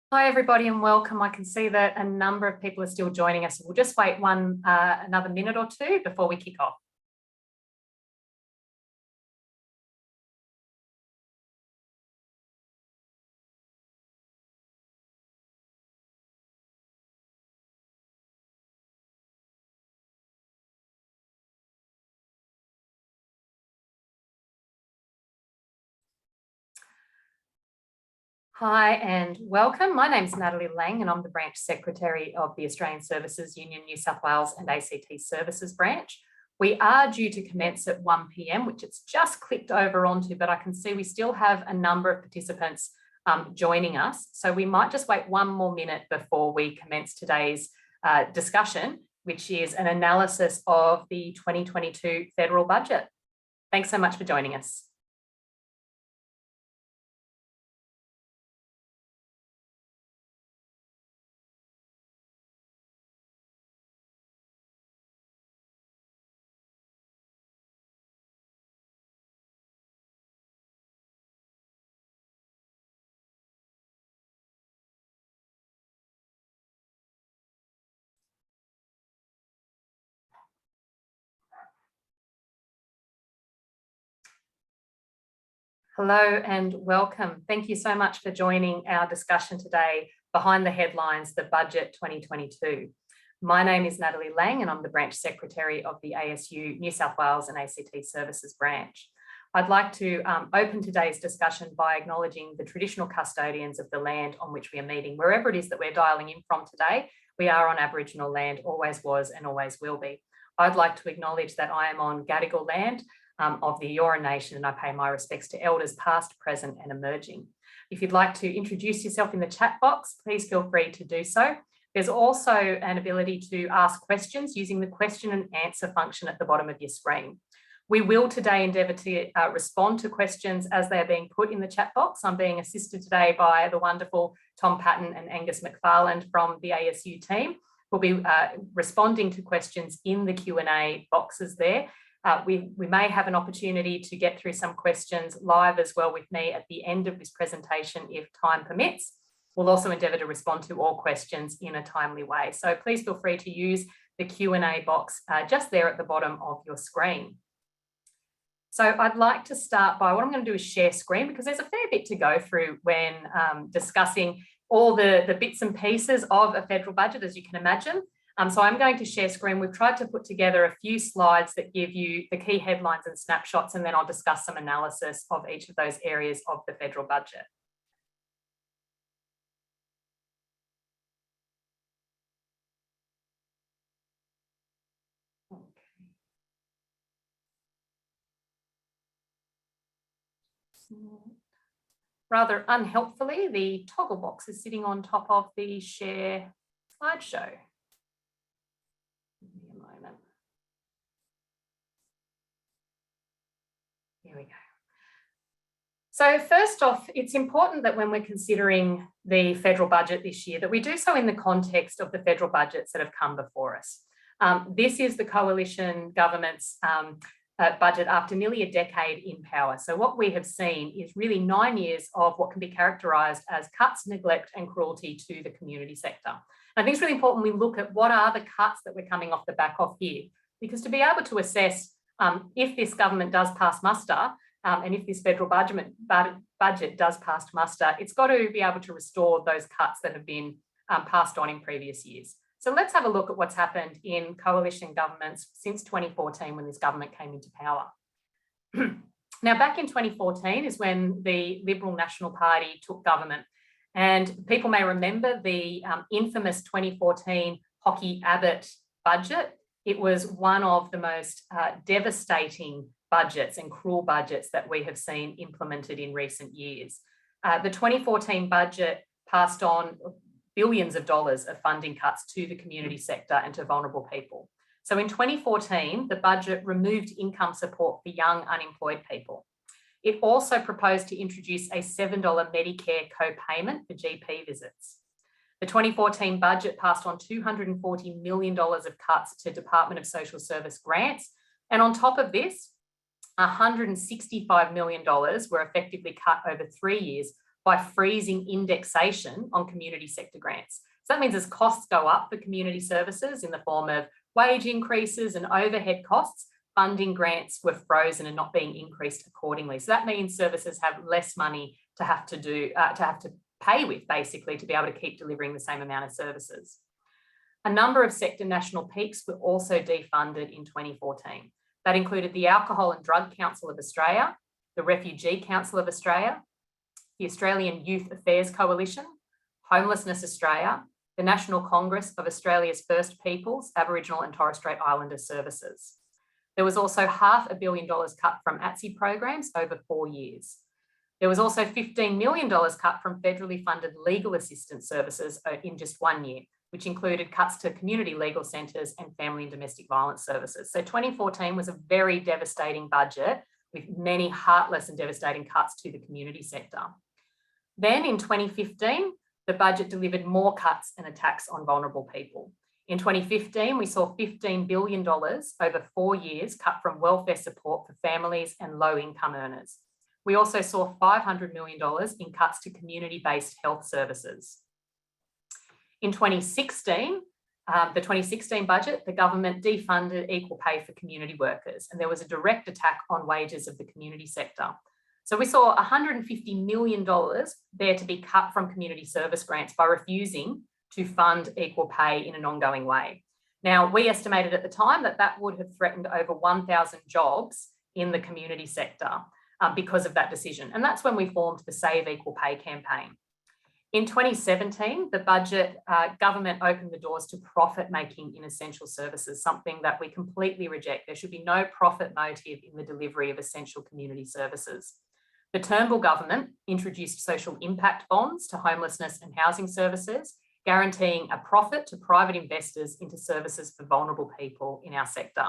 Hi everybody and welcome. I can see that a number of people are still joining us. We'll just wait another minute or two before we kick off. Hi and welcome. My name is Natalie Lang and I'm the Branch Secretary of the Australian Services Union New South Wales and ACT Services Branch. We are due to commence at 1 p.m, which it's just clicked over onto, but I can see we still have a number of participants joining us. So we might just wait one more minute before we commence today's discussion, which is an analysis of the 2022 federal budget. Thanks so much for joining us. Hello and welcome. Thank you so much for joining our discussion today, Behind the Headlines, the Budget 2022. My name is Natalie Lang and I'm the Branch Secretary of the ASU New South Wales and ACT Services Branch. I'd like to open today's discussion by acknowledging the traditional custodians of the land on which we are meeting. Wherever it is that we're dialing in from today, we are on Aboriginal land, always was and always will be. I'd like to acknowledge that I am on Gadigal land of the Eora Nation, and I pay my respects to elders past, present and emerging. If you'd like to introduce yourself in the chat box, please feel free to do so. There's also an ability to ask questions using the question and answer function at the bottom of your screen. We will today endeavour to respond to questions as they are being put in the chat box. I'm being assisted today by the wonderful Tom Patton and Angus McFarland from the ASU team. We'll be responding to questions in the Q&A boxes there. We may have an opportunity to get through some questions live as well with me at the end of this presentation if time permits. We'll also endeavour to respond to all questions in a timely way. So please feel free to use the Q&A box just there at the bottom of your screen. So I'd like to start by what I'm going to do is share screen, because there's a fair bit to go through when discussing all the bits and pieces of a federal budget, as you can imagine. So I'm going to share screen. We've tried to put together a few slides that give you the key headlines and snapshots, and then I'll discuss some analysis of each of those areas of the federal budget. Rather unhelpfully, the toggle box is sitting on top of the share slideshow. Give me a moment. Here we go. So first off, it's important that when we're considering the federal budget this year, that we do so in the context of the federal budgets that have come before us. This is the coalition government's budget after nearly a decade in power. So what we have seen is really 9 years of what can be characterised as cuts, neglect and cruelty to the community sector. I think it's really important we look at what are the cuts that we're coming off the back of here, because to be able to assess if this government does pass muster and if this federal budget does pass muster, it's got to be able to restore those cuts that have been passed on in previous years. So let's have a look at what's happened in coalition governments since 2014 when this government came into power. Now, back in 2014 is when the Liberal National Party took government. And people may remember the infamous 2014 Hockey Abbott budget. It was one of the most devastating budgets and cruel budgets that we have seen implemented in recent years. The 2014 budget passed on billions of dollars of funding cuts to the community sector and to vulnerable people. So in 2014, the budget removed income support for young unemployed people. It also proposed to introduce a $7 Medicare co-payment for GP visits. The 2014 budget passed on $240 million of cuts to Department of Social Service grants. And on top of this, $165 million were effectively cut over 3 years by freezing indexation on community sector grants. So that means as costs go up for community services in the form of wage increases and overhead costs, funding grants were frozen and not being increased accordingly. So that means services have less money to have to pay with, basically, to be able to keep delivering the same amount of services. A number of sector national peaks were also defunded in 2014. That included the Alcohol and Drug Council of Australia, the Refugee Council of Australia, the Australian Youth Affairs Coalition, Homelessness Australia, the National Congress of Australia's First Peoples, Aboriginal and Torres Strait Islander Services. There was also $500 million cut from ACTU programs over 4 years. There was also $15 million cut from federally funded legal assistance services in just 1 year, which included cuts to community legal centres and family and domestic violence services. So 2014 was a very devastating budget with many heartless and devastating cuts to the community sector. Then in 2015, the budget delivered more cuts and attacks on vulnerable people. In 2015, we saw $15 billion over 4 years cut from welfare support for families and low-income earners. We also saw $500 million in cuts to community-based health services. In 2016, the 2016 budget, the government defunded equal pay for community workers, and there was a direct attack on wages of the community sector. So we saw $150 million there to be cut from community service grants by refusing to fund equal pay in an ongoing way. Now, we estimated at the time that that would have threatened over 1,000 jobs in the community sector because of that decision. And that's when we formed the Save Equal Pay campaign. In 2017, the budget government opened the doors to profit making in essential services, something that we completely reject. There should be no profit motive in the delivery of essential community services. The Turnbull government introduced social impact bonds to homelessness and housing services, guaranteeing a profit to private investors into services for vulnerable people in our sector.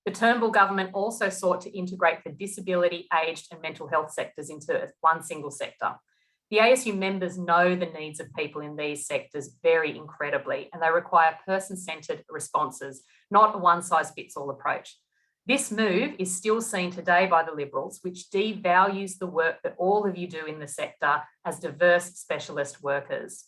The Turnbull government also sought to integrate the disability, aged and mental health sectors into one single sector. The ASU members know the needs of people in these sectors very incredibly, and they require person-centred responses, not a one-size-fits-all approach. This move is still seen today by the Liberals, which devalues the work that all of you do in the sector as diverse specialist workers.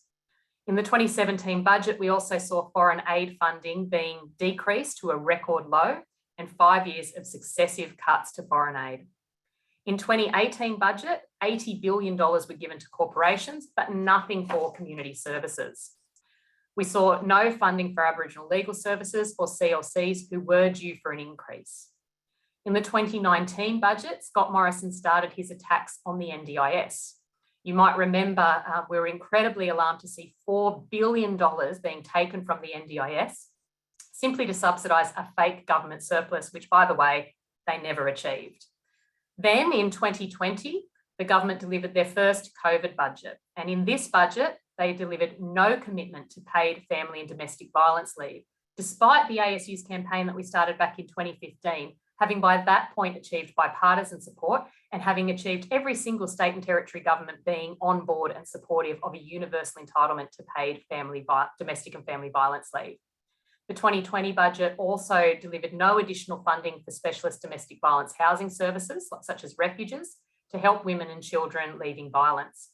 In the 2017 budget, we also saw foreign aid funding being decreased to a record low and 5 years of successive cuts to foreign aid. In 2018 budget, $80 billion were given to corporations, but nothing for community services. We saw no funding for Aboriginal legal services or CLCs who were due for an increase. In the 2019 budget, Scott Morrison started his attacks on the NDIS. You might remember we were incredibly alarmed to see $4 billion being taken from the NDIS simply to subsidise a fake government surplus, which, by the way, they never achieved. Then in 2020, the government delivered their first COVID budget. And in this budget, they delivered no commitment to paid family and domestic violence leave, despite the ASU's campaign that we started back in 2015, having by that point achieved bipartisan support and having achieved every single state and territory government being on board and supportive of a universal entitlement to paid domestic and family violence leave. The 2020 budget also delivered no additional funding for specialist domestic violence housing services, such as refuges, to help women and children leaving violence.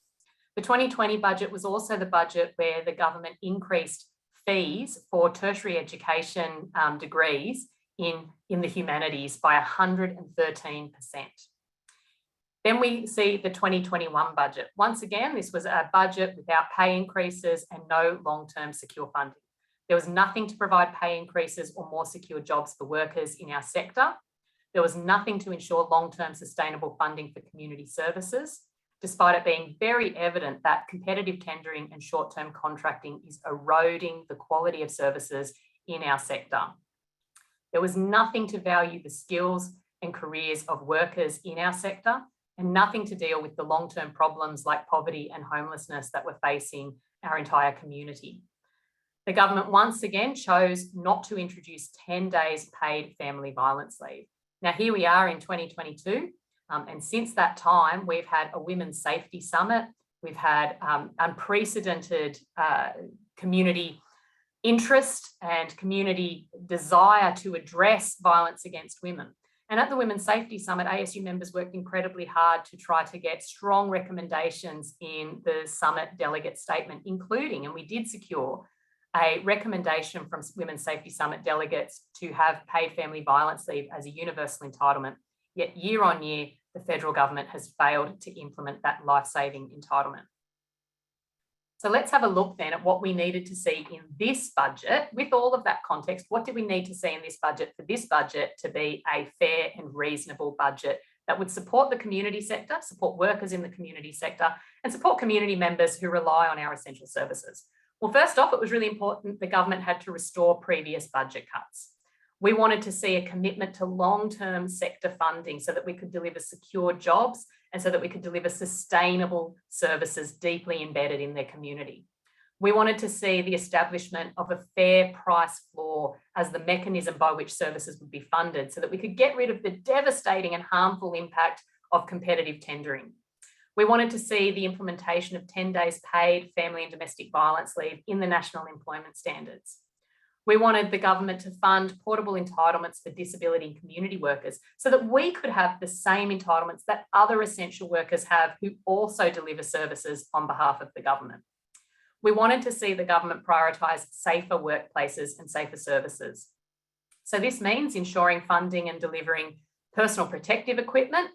The 2020 budget was also the budget where the government increased fees for tertiary education degrees in the humanities by 113%. Then we see the 2021 budget. Once again, this was a budget without pay increases and no long-term secure funding. There was nothing to provide pay increases or more secure jobs for workers in our sector. There was nothing to ensure long-term sustainable funding for community services, despite it being very evident that competitive tendering and short-term contracting is eroding the quality of services in our sector. There was nothing to value the skills and careers of workers in our sector, and nothing to deal with the long-term problems like poverty and homelessness that were facing our entire community. The government once again chose not to introduce 10 days paid family violence leave. Now, here we are in 2022, and since that time, we've had a Women's Safety Summit. We've had unprecedented community interest and community desire to address violence against women. And at the Women's Safety Summit, ASU members worked incredibly hard to try to get strong recommendations in the summit delegate statement, including, and we did secure, a recommendation from Women's Safety Summit delegates to have paid family violence leave as a universal entitlement. Yet year on year, the federal government has failed to implement that life-saving entitlement. So let's have a look then at what we needed to see in this budget. With all of that context, what did we need to see in this budget for this budget to be a fair and reasonable budget that would support the community sector, support workers in the community sector, and support community members who rely on our essential services? Well, first off, it was really important the government had to restore previous budget cuts. We wanted to see a commitment to long-term sector funding so that we could deliver secure jobs and so that we could deliver sustainable services deeply embedded in their community. We wanted to see the establishment of a fair price floor as the mechanism by which services would be funded so that we could get rid of the devastating and harmful impact of competitive tendering. We wanted to see the implementation of 10 days paid family and domestic violence leave in the National Employment Standards. We wanted the government to fund portable entitlements for disability and community workers so that we could have the same entitlements that other essential workers have who also deliver services on behalf of the government. We wanted to see the government prioritise safer workplaces and safer services. So this means ensuring funding and delivering personal protective equipment,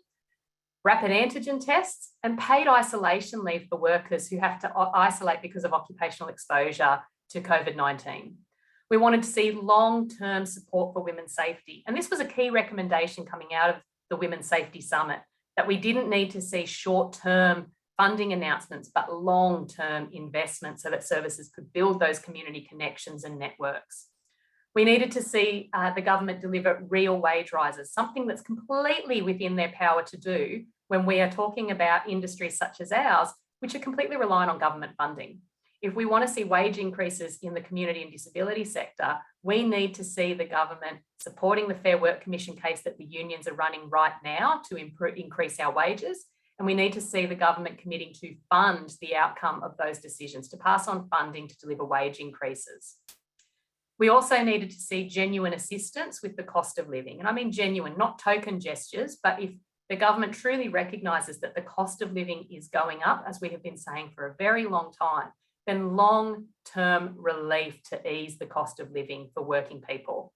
rapid antigen tests, and paid isolation leave for workers who have to isolate because of occupational exposure to COVID-19. We wanted to see long-term support for women's safety. And this was a key recommendation coming out of the Women's Safety Summit, that we didn't need to see short-term funding announcements, but long-term investment so that services could build those community connections and networks. We needed to see the government deliver real wage rises, something that's completely within their power to do when we are talking about industries such as ours, which are completely reliant on government funding. If we want to see wage increases in the community and disability sector, we need to see the government supporting the Fair Work Commission case that the unions are running right now to increase our wages. And we need to see the government committing to fund the outcome of those decisions, to pass on funding to deliver wage increases. We also needed to see genuine assistance with the cost of living. And I mean genuine, not token gestures, but if the government truly recognises that the cost of living is going up, as we have been saying for a very long time, then long-term relief to ease the cost of living for working people.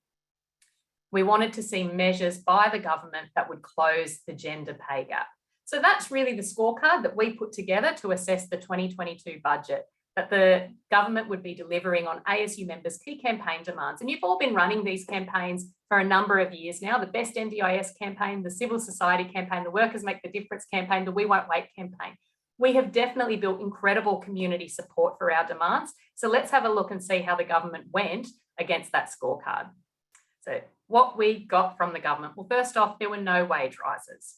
We wanted to see measures by the government that would close the gender pay gap. So that's really the scorecard that we put together to assess the 2022 budget, that the government would be delivering on ASU members' key campaign demands. And you've all been running these campaigns for a number of years now: the Best NDIS campaign, the Civil Society campaign, the Workers Make the Difference campaign, the We Won't Wait campaign. We have definitely built incredible community support for our demands. So let's have a look and see how the government went against that scorecard. So what we got from the government, well, first off, there were no wage rises.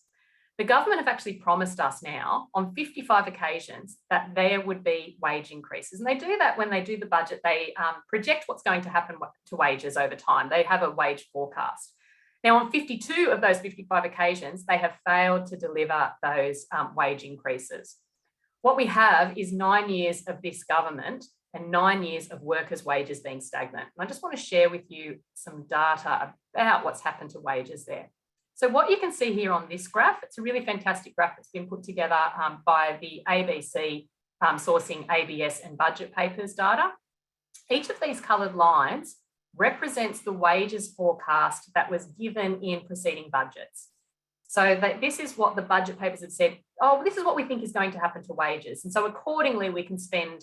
The government have actually promised us now on 55 occasions that there would be wage increases. And they do that when they do the budget. They project what's going to happen to wages over time. They have a wage forecast. Now, on 52 of those 55 occasions, they have failed to deliver those wage increases. What we have is 9 years of this government and 9 years of workers' wages being stagnant. And I just want to share with you some data about what's happened to wages there. So what you can see here on this graph, it's a really fantastic graph that's been put together by the ABC sourcing ABS and budget papers data. Each of these coloured lines represents the wages forecast that was given in preceding budgets. So this is what the budget papers had said, oh, this is what we think is going to happen to wages. And so accordingly, we can spend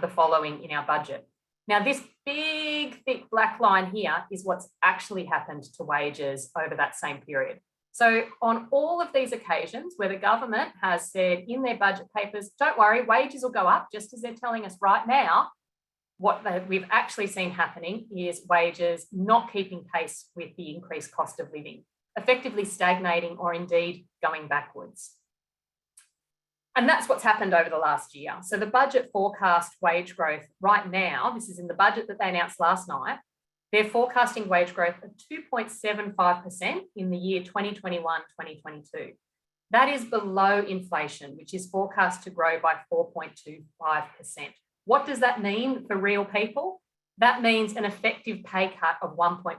the following in our budget. Now, this big, thick black line here is what's actually happened to wages over that same period. So on all of these occasions where the government has said in their budget papers, don't worry, wages will go up, just as they're telling us right now, what we've actually seen happening is wages not keeping pace with the increased cost of living, effectively stagnating or indeed going backwards. And that's what's happened over the last year. So the budget forecast wage growth right now, this is in the budget that they announced last night, they're forecasting wage growth of 2.75% in the year 2021-2022. That is below inflation, which is forecast to grow by 4.25%. What does that mean for real people? That means an effective pay cut of 1.5%.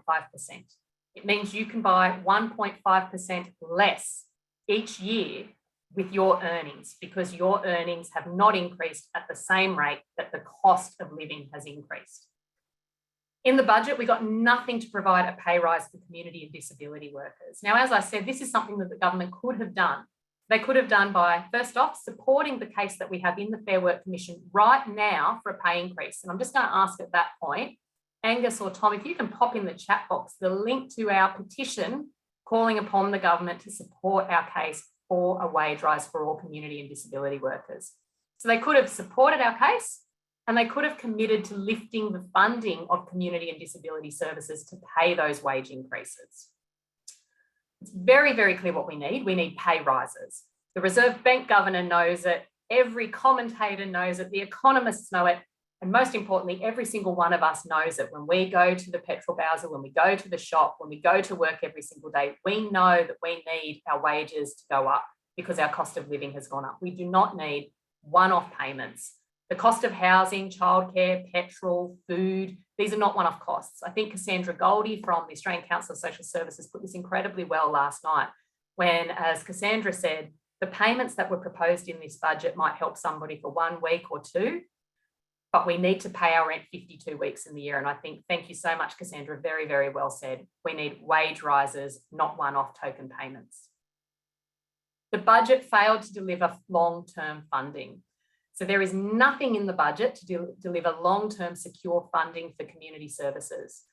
It means you can buy 1.5% less each year with your earnings, because your earnings have not increased at the same rate that the cost of living has increased. In the budget, we got nothing to provide a pay rise for community and disability workers. Now, as I said, this is something that the government could have done. They could have done by, first off, supporting the case that we have in the Fair Work Commission right now for a pay increase. And I'm just going to ask at that point, Angus or Tom, if you can pop in the chat box the link to our petition calling upon the government to support our case for a wage rise for all community and disability workers. So they could have supported our case, and they could have committed to lifting the funding of community and disability services to pay those wage increases. It's very, very clear what we need. We need pay rises. The Reserve Bank governor knows it. Every commentator knows it. The economists know it. And most importantly, every single one of us knows it. When we go to the petrol bowser, when we go to the shop, when we go to work every single day, we know that we need our wages to go up because our cost of living has gone up. We do not need one-off payments. The cost of housing, childcare, petrol, food, these are not one-off costs. I think Cassandra Goldie from the Australian Council of Social Services put this incredibly well last night when, as Cassandra said, the payments that were proposed in this budget might help somebody for 1 week or two, but we need to pay our rent 52 weeks in the year. And I think, thank you so much, Cassandra, very, very well said. We need wage rises, not one-off token payments. The budget failed to deliver long-term funding. So there is nothing in the budget to deliver long-term secure funding for community services.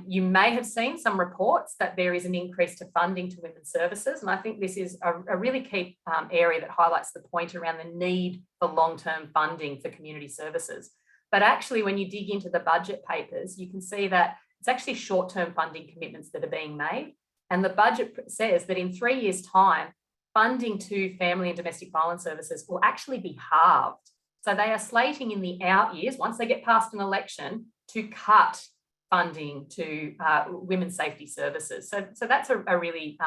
You may have seen some reports that there is an increase to funding to women's services. And I think this is a really key area that highlights the point around the need for long-term funding for community services. But actually, when you dig into the budget papers, you can see that it's actually short-term funding commitments that are being made. And the budget says that in 3 years' time, funding to family and domestic violence services will actually be halved. So they are slating in the out years, once they get past an election, to cut funding to women's safety services. So that's a really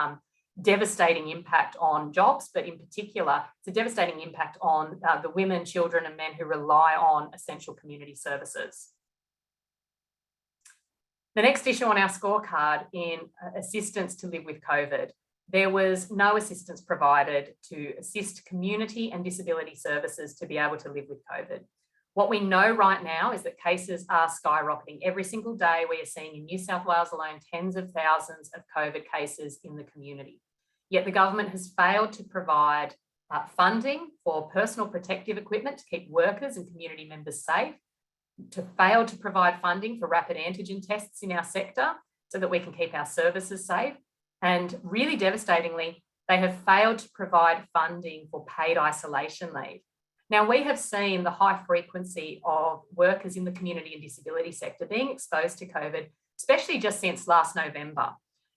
devastating impact on jobs, but in particular, it's a devastating impact on the women, children, and men who rely on essential community services. The next issue on our scorecard in assistance to live with COVID, there was no assistance provided to assist community and disability services to be able to live with COVID. What we know right now is that cases are skyrocketing. Every single day, we are seeing in New South Wales alone tens of thousands of COVID cases in the community. Yet the government has failed to provide funding for personal protective equipment to keep workers and community members safe, to fail to provide funding for rapid antigen tests in our sector so that we can keep our services safe. And really devastatingly, they have failed to provide funding for paid isolation leave. Now, we have seen the high frequency of workers in the community and disability sector being exposed to COVID, especially just since last November.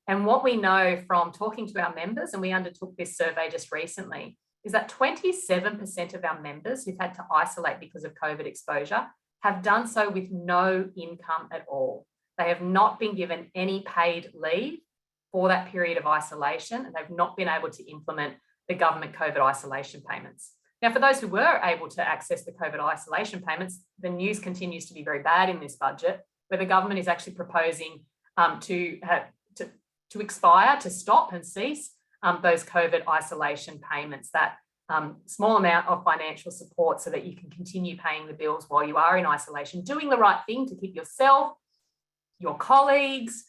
And what we know from talking to our members, and we undertook this survey just recently, is that 27% of our members who've had to isolate because of COVID exposure have done so with no income at all. They have not been given any paid leave for that period of isolation, and they've not been able to implement the government COVID isolation payments. Now, for those who were able to access the COVID isolation payments, the news continues to be very bad in this budget, where the government is actually proposing to expire, to stop and cease those COVID isolation payments, that small amount of financial support so that you can continue paying the bills while you are in isolation, doing the right thing to keep yourself, your colleagues,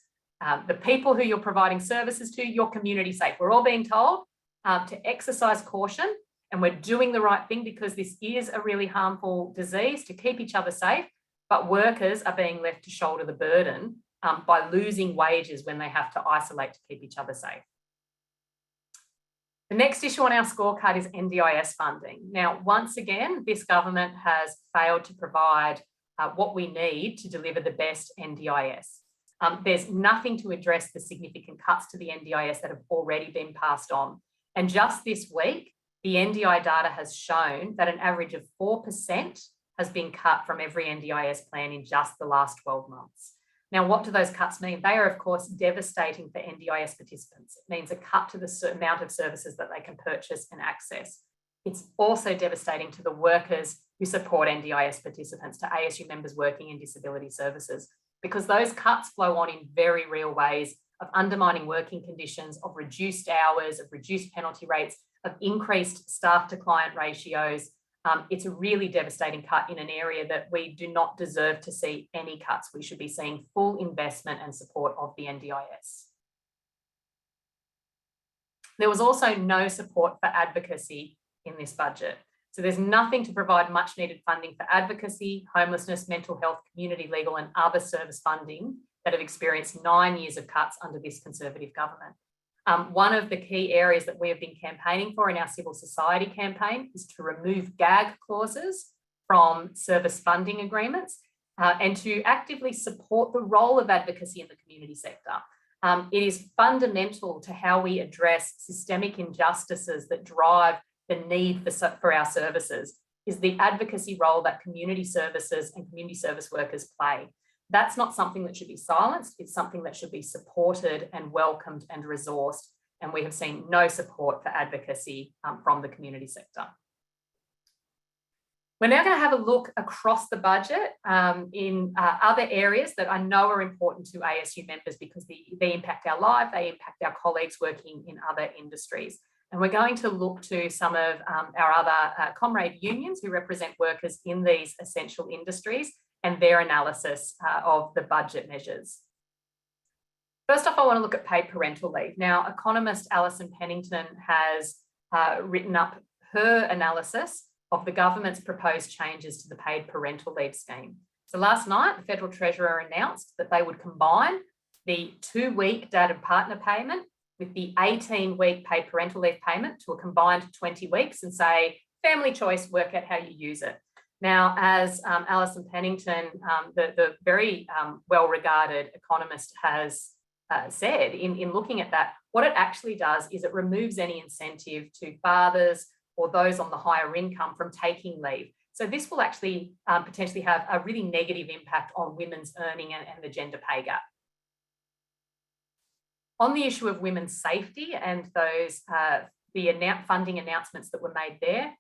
the people who you're providing services to, your community safe. We're all being told to exercise caution, and we're doing the right thing because this is a really harmful disease, to keep each other safe, but workers are being left to shoulder the burden by losing wages when they have to isolate to keep each other safe. The next issue on our scorecard is NDIS funding. Now, once again, this government has failed to provide what we need to deliver the best NDIS. There's nothing to address the significant cuts to the NDIS that have already been passed on. And just this week, the NDI data has shown that an average of 4% has been cut from every NDIS plan in just the last 12 months. Now, what do those cuts mean? They are, of course, devastating for NDIS participants. It means a cut to the amount of services that they can purchase and access. It's also devastating to the workers who support NDIS participants, to ASU members working in disability services, because those cuts flow on in very real ways of undermining working conditions, of reduced hours, of reduced penalty rates, of increased staff to client ratios. It's a really devastating cut in an area that we do not deserve to see any cuts. We should be seeing full investment and support of the NDIS. There was also no support for advocacy in this budget. So there's nothing to provide much needed funding for advocacy, homelessness, mental health, community legal and other service funding that have experienced 9 years of cuts under this Conservative government. One of the key areas that we have been campaigning for in our civil society campaign is to remove gag clauses from service funding agreements and to actively support the role of advocacy in the community sector. It is fundamental to how we address systemic injustices that drive the need for our services, is the advocacy role that community services and community service workers play. That's not something that should be silenced. It's something that should be supported and welcomed and resourced. And we have seen no support for advocacy from the community sector. We're now going to have a look across the budget in other areas that I know are important to ASU members because they impact our life, they impact our colleagues working in other industries. And we're going to look to some of our other comrade unions who represent workers in these essential industries and their analysis of the budget measures. First off, I want to look at paid parental leave. Now, economist Alison Pennington has written up her analysis of the government's proposed changes to the paid parental leave scheme. So last night, the Federal Treasurer announced that they would combine the 2-week dad and partner payment with the 18-week paid parental leave payment to a combined 20 weeks and say, family choice, work out how you use it. Now, as Alison Pennington, the very well-regarded economist has said, in looking at that, what it actually does is it removes any incentive to fathers or those on the higher income from taking leave. So this will actually potentially have a really negative impact on women's earning and the gender pay gap. On the issue of women's safety and those the funding announcements that were made there,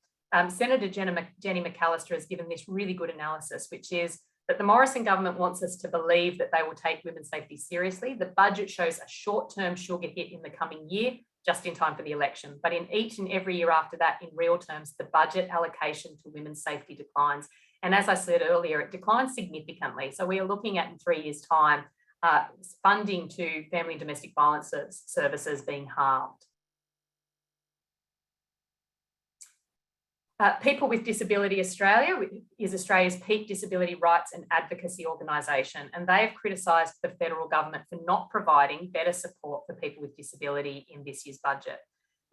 Senator Jenny McAllister has given this really good analysis, which is that the Morrison government wants us to believe that they will take women's safety seriously. The budget shows a short-term sugar hit in the coming year, just in time for the election. But in each and every year after that, in real terms, the budget allocation to women's safety declines. And as I said earlier, it declines significantly. So we are looking at, in 3 years' time, funding to family and domestic violence services being halved. People with Disability Australia is Australia's peak disability rights and advocacy organisation, and they have criticised the federal government for not providing better support for people with disability in this year's budget.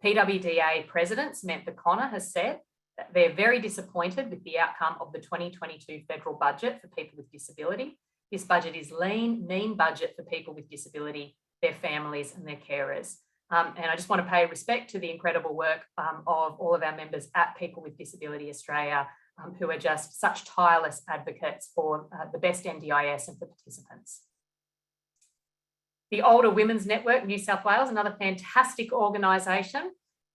PWDA President Samantha Connor has said that they're very disappointed with the outcome of the 2022 federal budget for people with disability. This budget is lean, mean budget for people with disability, their families and their carers. And I just want to pay respect to the incredible work of all of our members at People with Disability Australia, who are just such tireless advocates for the best NDIS and for participants. The Older Women's Network New South Wales, another fantastic organisation.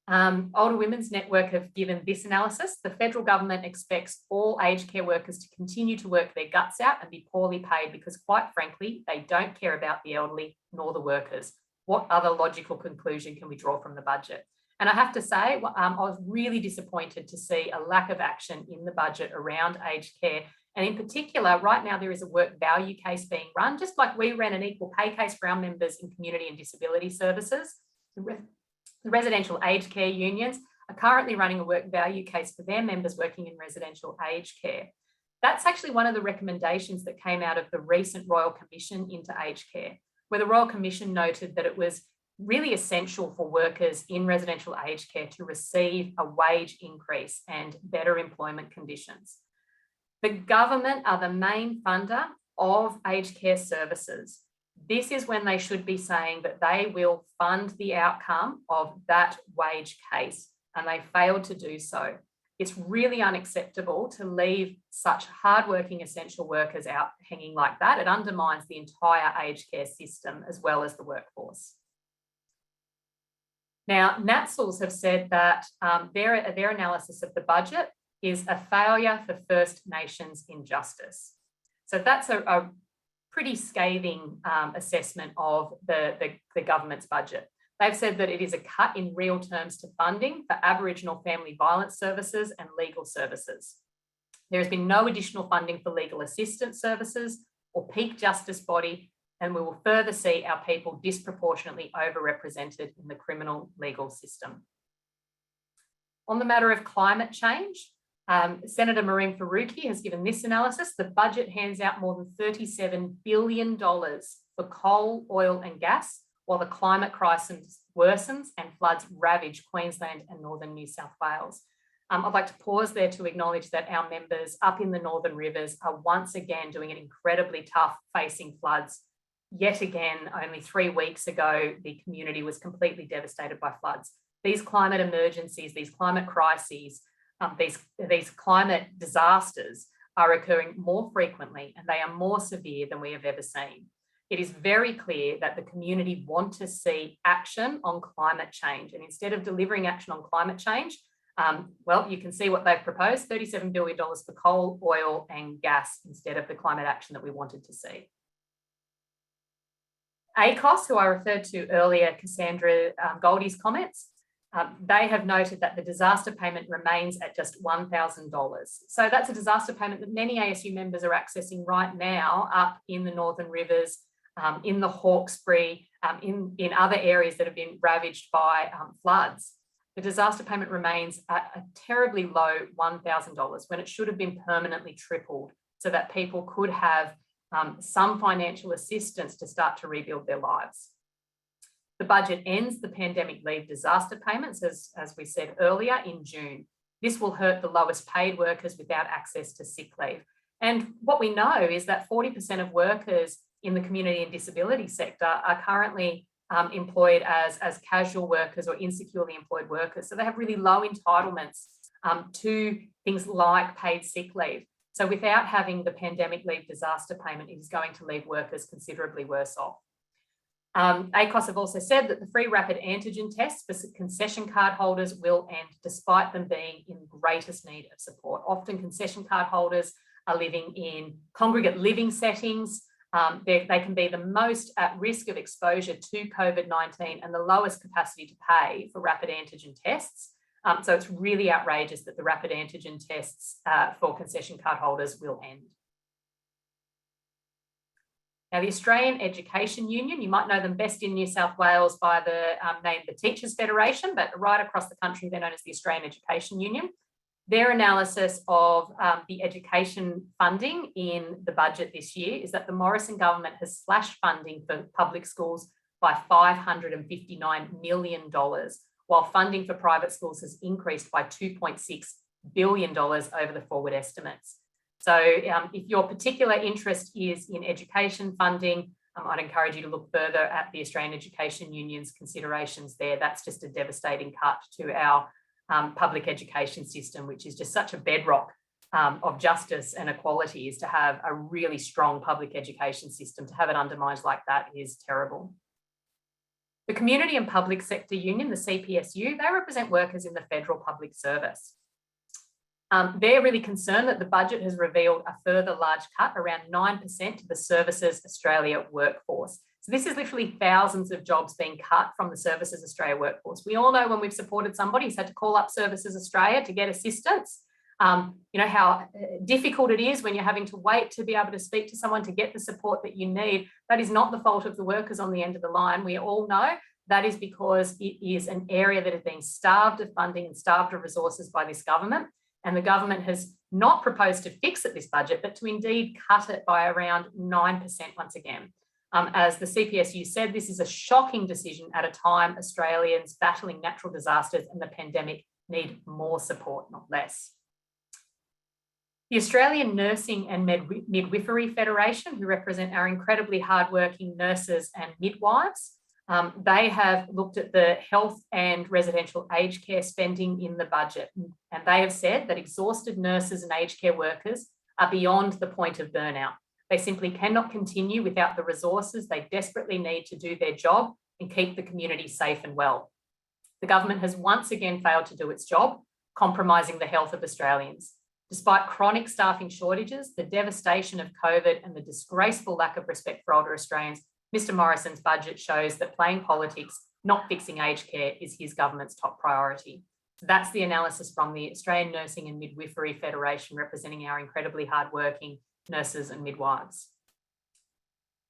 Older Women's Network have given this analysis. The federal government expects all aged care workers to continue to work their guts out and be poorly paid because, quite frankly, they don't care about the elderly nor the workers. What other logical conclusion can we draw from the budget? And I have to say, I was really disappointed to see a lack of action in the budget around aged care. And in particular, right now there is a work value case being run, just like we ran an equal pay case for our members in community and disability services. The residential aged care unions are currently running a work value case for their members working in residential aged care. That's actually one of the recommendations that came out of the recent Royal Commission into aged care, where the Royal Commission noted that it was really essential for workers in residential aged care to receive a wage increase and better employment conditions. The government are the main funder of aged care services. This is when they should be saying that they will fund the outcome of that wage case, and they failed to do so. It's really unacceptable to leave such hardworking essential workers out hanging like that. It undermines the entire aged care system as well as the workforce. Now, NATSLs have said that their analysis of the budget is a failure for First Nations injustice. So that's a pretty scathing assessment of the government's budget. They've said that it is a cut in real terms to funding for Aboriginal family violence services and legal services. There has been no additional funding for legal assistance services or peak justice body, and we will further see our people disproportionately overrepresented in the criminal legal system. On the matter of climate change, Senator Mehreen Faruqi has given this analysis. The budget hands out more than $37 billion for coal, oil and gas, while the climate crisis worsens and floods ravage Queensland and northern New South Wales. I'd like to pause there to acknowledge that our members up in the Northern Rivers are once again doing it incredibly tough facing floods. Yet again, only 3 weeks ago, the community was completely devastated by floods. These climate emergencies, these climate crises, these climate disasters are occurring more frequently and they are more severe than we have ever seen. It is very clear that the community want to see action on climate change. And instead of delivering action on climate change, well, you can see what they've proposed, $37 billion for coal, oil and gas instead of the climate action that we wanted to see. ACOS, who I referred to earlier, Cassandra Goldie's comments, they have noted that the disaster payment remains at just $1,000. So that's a disaster payment that many ASU members are accessing right now up in the Northern Rivers, in the Hawkesbury, in other areas that have been ravaged by floods. The disaster payment remains at a terribly low $1,000 when it should have been permanently tripled so that people could have some financial assistance to start to rebuild their lives. The budget ends the pandemic leave disaster payments, as we said earlier, in June. This will hurt the lowest paid workers without access to sick leave. And what we know is that 40% of workers in the community and disability sector are currently employed as casual workers or insecurely employed workers. So they have really low entitlements to things like paid sick leave. So without having the pandemic leave disaster payment, it is going to leave workers considerably worse off. ACOS have also said that the free rapid antigen tests for concession card holders will end despite them being in greatest need of support. Often concession card holders are living in congregate living settings. They can be the most at risk of exposure to COVID-19 and the lowest capacity to pay for rapid antigen tests. So it's really outrageous that the rapid antigen tests for concession card holders will end. Now, the Australian Education Union, you might know them best in New South Wales by the name the Teachers Federation, but right across the country, they're known as the Australian Education Union. Their analysis of the education funding in the budget this year is that the Morrison government has slashed funding for public schools by $559 million, while funding for private schools has increased by $2.6 billion over the forward estimates. So if your particular interest is in education funding, I'd encourage you to look further at the Australian Education Union's considerations there. That's just a devastating cut to our public education system, which is just such a bedrock of justice and equality, is to have a really strong public education system. To have it undermined like that is terrible. The Community and Public Sector Union, the CPSU, they represent workers in the federal public service. They're really concerned that the budget has revealed a further large cut, around 9% to the Services Australia workforce. So this is literally thousands of jobs being cut from the Services Australia workforce. We all know when we've supported somebody who's had to call up Services Australia to get assistance, you know, how difficult it is when you're having to wait to be able to speak to someone to get the support that you need. That is not the fault of the workers on the end of the line. We all know that is because it is an area that is being starved of funding and starved of resources by this government. And the government has not proposed to fix it this budget, but to indeed cut it by around 9% once again. As the CPSU said, this is a shocking decision at a time Australians battling natural disasters and the pandemic need more support, not less. The Australian Nursing and Midwifery Federation, who represent our incredibly hardworking nurses and midwives, they have looked at the health and residential aged care spending in the budget, and they have said that exhausted nurses and aged care workers are beyond the point of burnout. They simply cannot continue without the resources they desperately need to do their job and keep the community safe and well. The government has once again failed to do its job, compromising the health of Australians. Despite chronic staffing shortages, the devastation of COVID and the disgraceful lack of respect for older Australians, Mr Morrison's budget shows that playing politics, not fixing aged care, is his government's top priority. So that's the analysis from the Australian Nursing and Midwifery Federation, representing our incredibly hardworking nurses and midwives.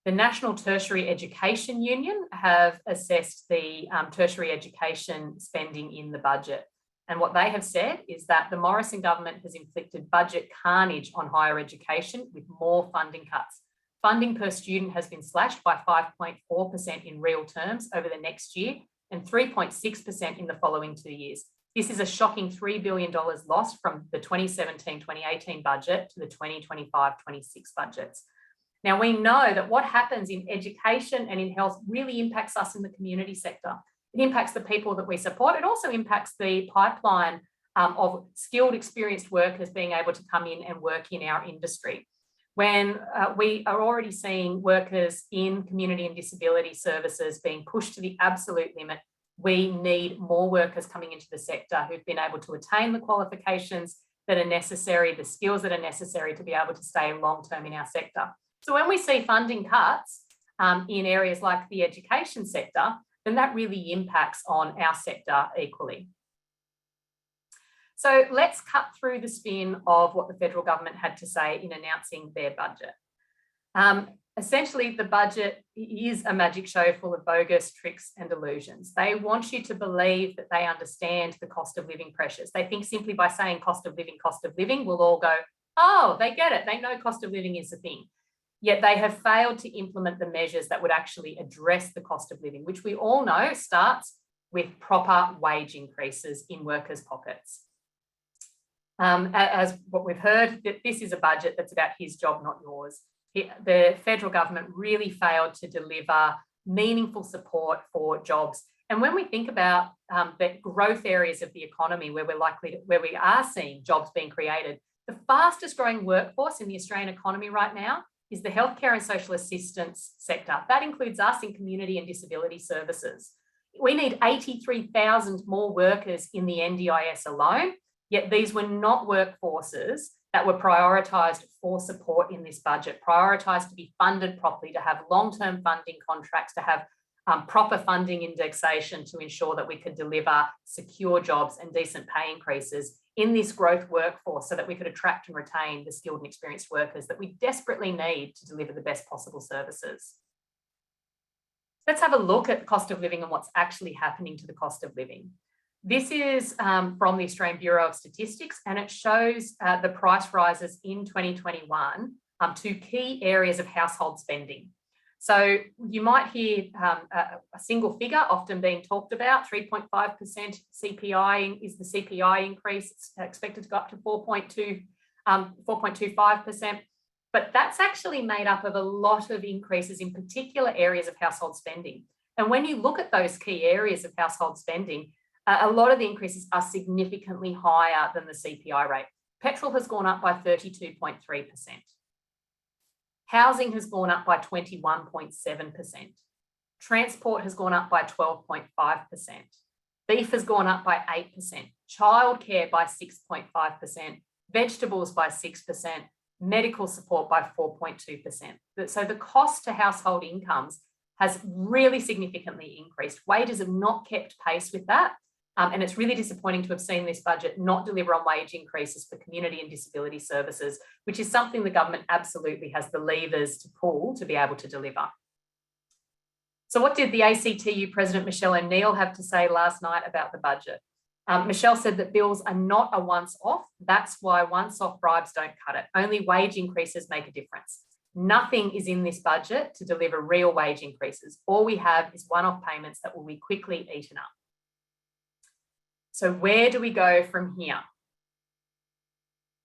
The National Tertiary Education Union have assessed the tertiary education spending in the budget. And what they have said is that the Morrison government has inflicted budget carnage on higher education with more funding cuts. Funding per student has been slashed by 5.4% in real terms over the next year and 3.6% in the following 2 years. This is a shocking $3 billion lost from the 2017-2018 budget to the 2025-26 budgets. Now, we know that what happens in education and in health really impacts us in the community sector. It impacts the people that we support. It also impacts the pipeline of skilled, experienced workers being able to come in and work in our industry. When we are already seeing workers in community and disability services being pushed to the absolute limit, we need more workers coming into the sector who've been able to attain the qualifications that are necessary, the skills that are necessary to be able to stay long-term in our sector. So when we see funding cuts in areas like the education sector, then that really impacts on our sector equally. So let's cut through the spin of what the federal government had to say in announcing their budget. Essentially, the budget is a magic show full of bogus tricks and illusions. They want you to believe that they understand the cost of living pressures. They think simply by saying cost of living, we'll all go, oh, they get it. They know cost of living is a thing. Yet they have failed to implement the measures that would actually address the cost of living, which we all know starts with proper wage increases in workers' pockets. As what we've heard, that this is a budget that's about his job, not yours. The federal government really failed to deliver meaningful support for jobs. And when we think about the growth areas of the economy where we are seeing jobs being created, the fastest growing workforce in the Australian economy right now is the healthcare and social assistance sector. That includes us in community and disability services. We need 83,000 more workers in the NDIS alone, yet these were not workforces that were prioritised for support in this budget, prioritised to be funded properly, to have long-term funding contracts, to have proper funding indexation to ensure that we could deliver secure jobs and decent pay increases in this growth workforce so that we could attract and retain the skilled and experienced workers that we desperately need to deliver the best possible services. Let's have a look at the cost of living and what's actually happening to the cost of living. This is from the Australian Bureau of Statistics, and it shows the price rises in 2021 to key areas of household spending. So you might hear a single figure often being talked about. 3.5% CPI is the CPI increase. It's expected to go up to 4.25%. But that's actually made up of a lot of increases in particular areas of household spending. And when you look at those key areas of household spending, a lot of the increases are significantly higher than the CPI rate. Petrol has gone up by 32.3%. Housing has gone up by 21.7%. Transport has gone up by 12.5%. Beef has gone up by 8%. Childcare by 6.5%. Vegetables by 6%. Medical support by 4.2%. So the cost to household incomes has really significantly increased. Wages have not kept pace with that. And it's really disappointing to have seen this budget not deliver on wage increases for community and disability services, which is something the government absolutely has the levers to pull to be able to deliver. So what did the ACTU President Michele have to say last night about the budget? Michele said that bills are not a once-off. That's why once-off bribes don't cut it. Only wage increases make a difference. Nothing is in this budget to deliver real wage increases. All we have is one-off payments that will be quickly eaten up. So where do we go from here?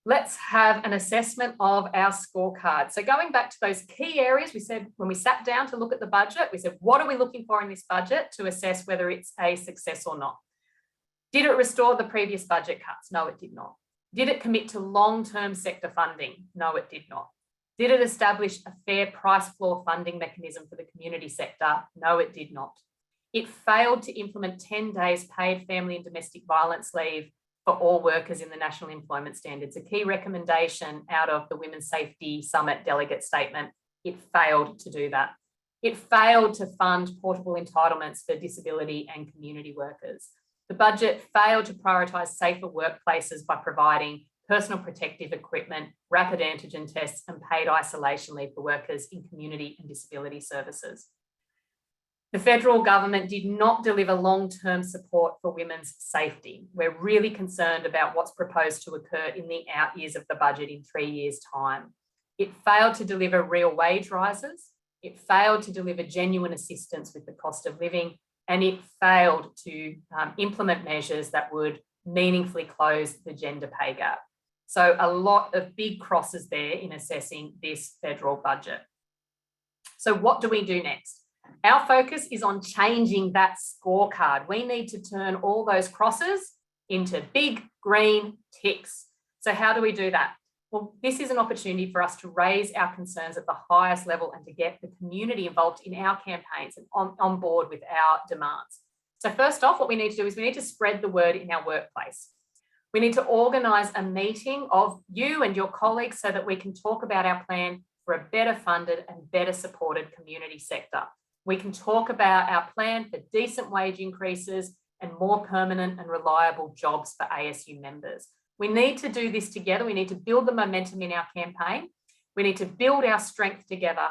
Let's have an assessment of our scorecard. So going back to those key areas, we said when we sat down to look at the budget, we said, what are we looking for in this budget to assess whether it's a success or not? Did it restore the previous budget cuts? No, it did not. Did it commit to long-term sector funding? No, it did not. Did it establish a fair price floor funding mechanism for the community sector? No, it did not. It failed to implement 10 days paid family and domestic violence leave for all workers in the National Employment Standards. A key recommendation out of the Women's Safety Summit delegate statement, it failed to do that. It failed to fund portable entitlements for disability and community workers. The budget failed to prioritise safer workplaces by providing personal protective equipment, rapid antigen tests and paid isolation leave for workers in community and disability services. The federal government did not deliver long-term support for women's safety. We're really concerned about what's proposed to occur in the out years of the budget in 3 years' time. It failed to deliver real wage rises. It failed to deliver genuine assistance with the cost of living, and it failed to implement measures that would meaningfully close the gender pay gap. So a lot of big crosses there in assessing this federal budget. So what do we do next? Our focus is on changing that scorecard. We need to turn all those crosses into big green ticks. So how do we do that? Well, this is an opportunity for us to raise our concerns at the highest level and to get the community involved in our campaigns and on board with our demands. So first off, what we need to do is we need to spread the word in our workplace. We need to organise a meeting of you and your colleagues so that we can talk about our plan for a better funded and better supported community sector. We can talk about our plan for decent wage increases and more permanent and reliable jobs for ASU members. We need to do this together. We need to build the momentum in our campaign. We need to build our strength together.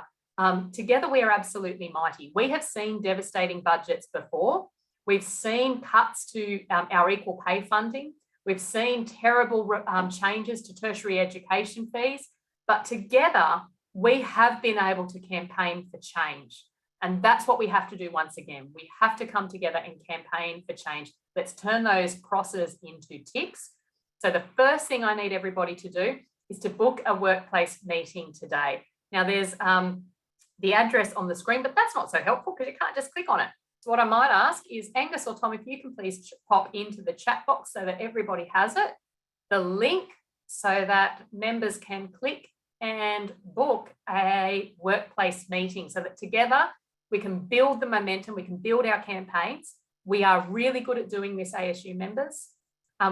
Together, we are absolutely mighty. We have seen devastating budgets before. We've seen cuts to our equal pay funding. We've seen terrible changes to tertiary education fees. But together, we have been able to campaign for change. And that's what we have to do once again. We have to come together and campaign for change. Let's turn those crosses into ticks. So the first thing I need everybody to do is to book a workplace meeting today. Now there's the address on the screen, but that's not so helpful because you can't just click on it. So what I might ask is Angus or Tom, if you can please pop into the chat box so that everybody has it, the link so that members can click and book a workplace meeting so that together we can build the momentum, we can build our campaigns. We are really good at doing this, ASU members.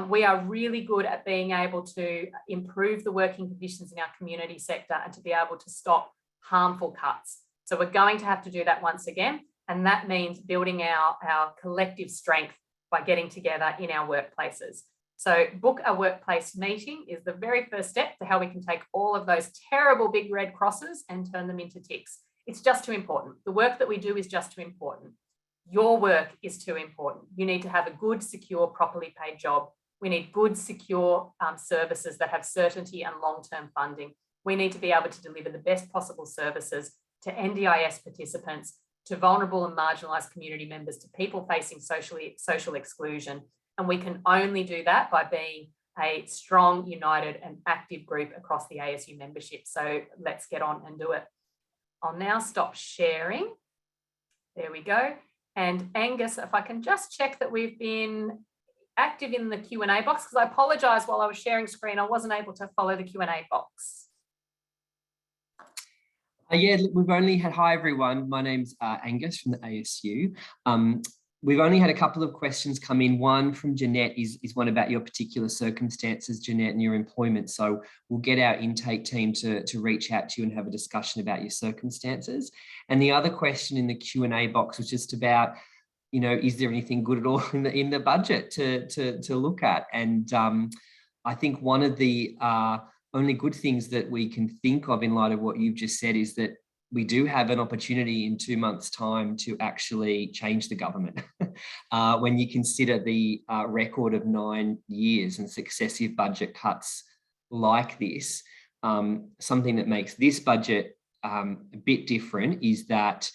We are really good at being able to improve the working conditions in our community sector and to be able to stop harmful cuts. So we're going to have to do that once again. And that means building our collective strength by getting together in our workplaces. So book a workplace meeting is the very first step to how we can take all of those terrible big red crosses and turn them into ticks. It's just too important. The work that we do is just too important. Your work is too important. You need to have a good, secure, properly paid job. We need good, secure services that have certainty and long-term funding. We need to be able to deliver the best possible services to NDIS participants, to vulnerable and marginalised community members, to people facing social exclusion. And we can only do that by being a strong, united and active group across the ASU membership. So let's get on and do it. I'll now stop sharing. There we go. And Angus, if I can just check that we've been active in the Q&A box, because I apologise, while I was sharing screen, I wasn't able to follow the Q&A box. Yeah, we've only had, hi everyone, my name's Angus from the ASU. We've only had a couple of questions come in. One from Jeanette is one about your particular circumstances, Jeanette, and your employment. So we'll get our intake team to reach out to you and have a discussion about your circumstances. And the other question in the Q&A box was just about, you know, is there anything good at all in the budget to look at? And I think one of the only good things that we can think of in light of what you've just said is that we do have an opportunity in 2 months' time to actually change the government. When you consider the record of 9 years and successive budget cuts like this, something that makes this budget a bit different is that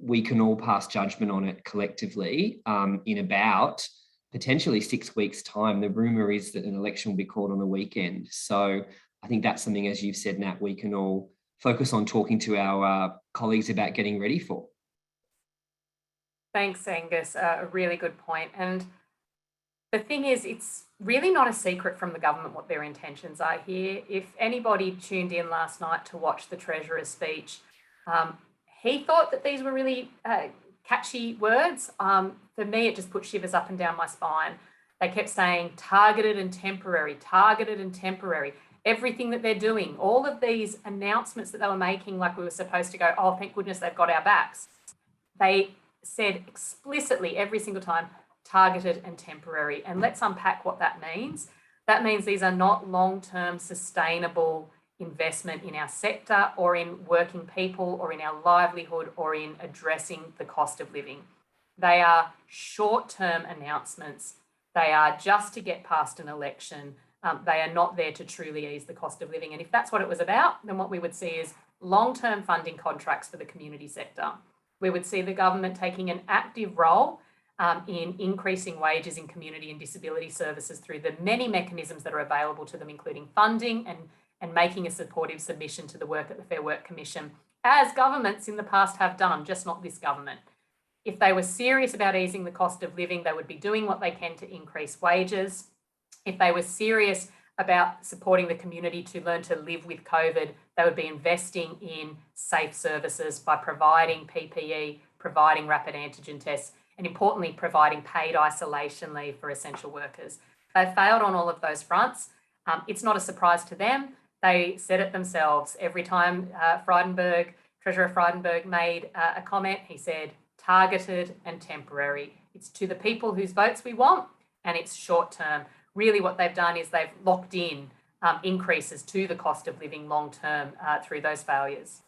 we can all pass judgment on it collectively in about potentially 6 weeks' time. The rumour is that an election will be called on the weekend. So I think that's something, as you've said, Nat, we can all focus on talking to our colleagues about getting ready for. Thanks, Angus. A really good point. And the thing is, it's really not a secret from the government what their intentions are here. If anybody tuned in last night to watch the Treasurer's speech, he thought that these were really catchy words. For me, it just put shivers up and down my spine. They kept saying targeted and temporary, targeted and temporary. Everything that they're doing, all of these announcements that they were making, like we were supposed to go, oh, thank goodness they've got our backs. They said explicitly every single time, targeted and temporary. And let's unpack what that means. That means these are not long-term sustainable investment in our sector or in working people or in our livelihood or in addressing the cost of living. They are short-term announcements. They are just to get past an election. They are not there to truly ease the cost of living. And if that's what it was about, then what we would see is long-term funding contracts for the community sector. We would see the government taking an active role in increasing wages in community and disability services through the many mechanisms that are available to them, including funding and making a supportive submission to the work at the Fair Work Commission, as governments in the past have done, just not this government. If they were serious about easing the cost of living, they would be doing what they can to increase wages. If they were serious about supporting the community to learn to live with COVID, they would be investing in safe services by providing PPE, providing rapid antigen tests, and importantly, providing paid isolation leave for essential workers. They've failed on all of those fronts. It's not a surprise to them. They said it themselves. Every time Treasurer Frydenberg made a comment, he said, targeted and temporary. It's to the people whose votes we want, and it's short term. Really what they've done is they've locked in increases to the cost of living long term through those failures.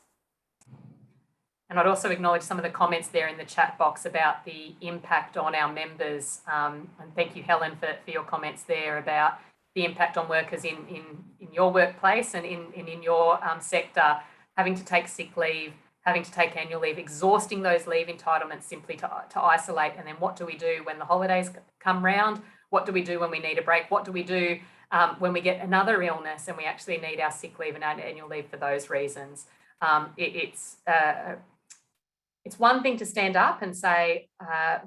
And I'd also acknowledge some of the comments there in the chat box about the impact on our members. And thank you, Helen, for your comments there about the impact on workers in your workplace and in your sector, having to take sick leave, having to take annual leave, exhausting those leave entitlements simply to isolate. And then what do we do when the holidays come round? What do we do when we need a break? What do we do when we get another illness and we actually need our sick leave and our annual leave for those reasons? It's one thing to stand up and say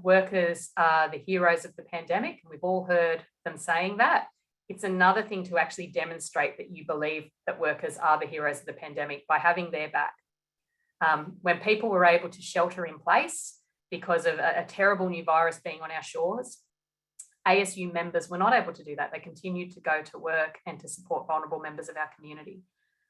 workers are the heroes of the pandemic, and we've all heard them saying that. It's another thing to actually demonstrate that you believe that workers are the heroes of the pandemic by having their back. When people were able to shelter in place because of a terrible new virus being on our shores, ASU members were not able to do that. They continued to go to work and to support vulnerable members of our community.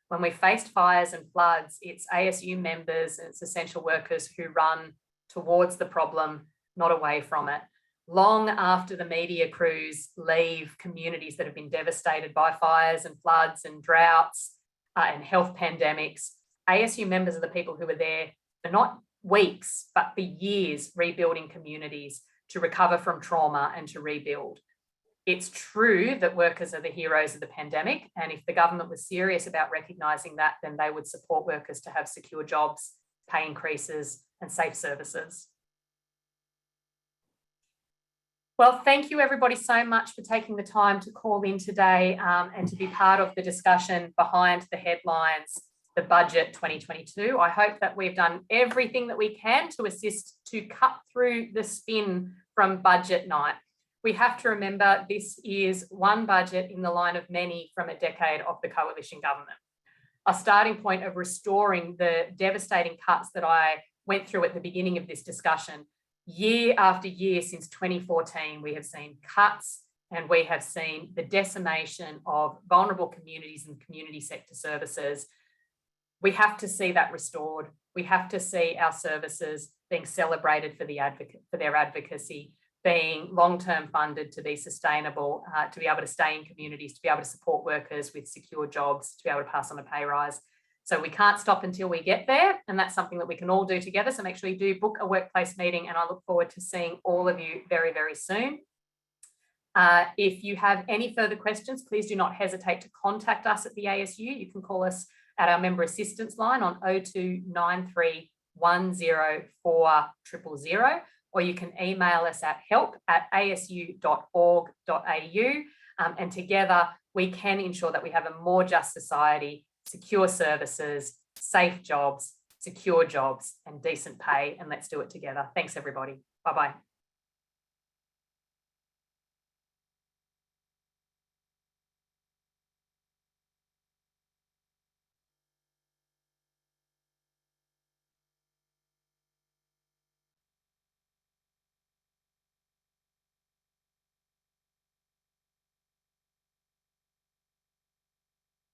When we faced fires and floods, it's ASU members and it's essential workers who run towards the problem, not away from it. Long after the media crews leave communities that have been devastated by fires and floods and droughts and health pandemics, ASU members are the people who are there for not weeks, but for years, rebuilding communities to recover from trauma and to rebuild. It's true that workers are the heroes of the pandemic, and if the government was serious about recognising that, then they would support workers to have secure jobs, pay increases, and safe services. Well, thank you everybody so much for taking the time to call in today and to be part of the discussion behind the headlines, the budget 2022. I hope that we've done everything that we can to assist to cut through the spin from budget night. We have to remember this is one budget in the line of many from a decade of the coalition government. A starting point of restoring the devastating cuts that I went through at the beginning of this discussion. Year after year since 2014, we have seen cuts and we have seen the decimation of vulnerable communities and community sector services. We have to see that restored. We have to see our services being celebrated for their advocacy, being long-term funded to be sustainable, to be able to stay in communities, to be able to support workers with secure jobs, to be able to pass on a pay rise. So we can't stop until we get there, and that's something that we can all do together. So make sure you do book a workplace meeting, and I look forward to seeing all of you very, very soon. If you have any further questions, please do not hesitate to contact us at the ASU. You can call us at our member assistance line on 0293 104 000, or you can email us at help@asu.org.au. And together we can ensure that we have a more just society, secure services, safe jobs, secure jobs, and decent pay. And let's do it together. Thanks, everybody. Bye-bye.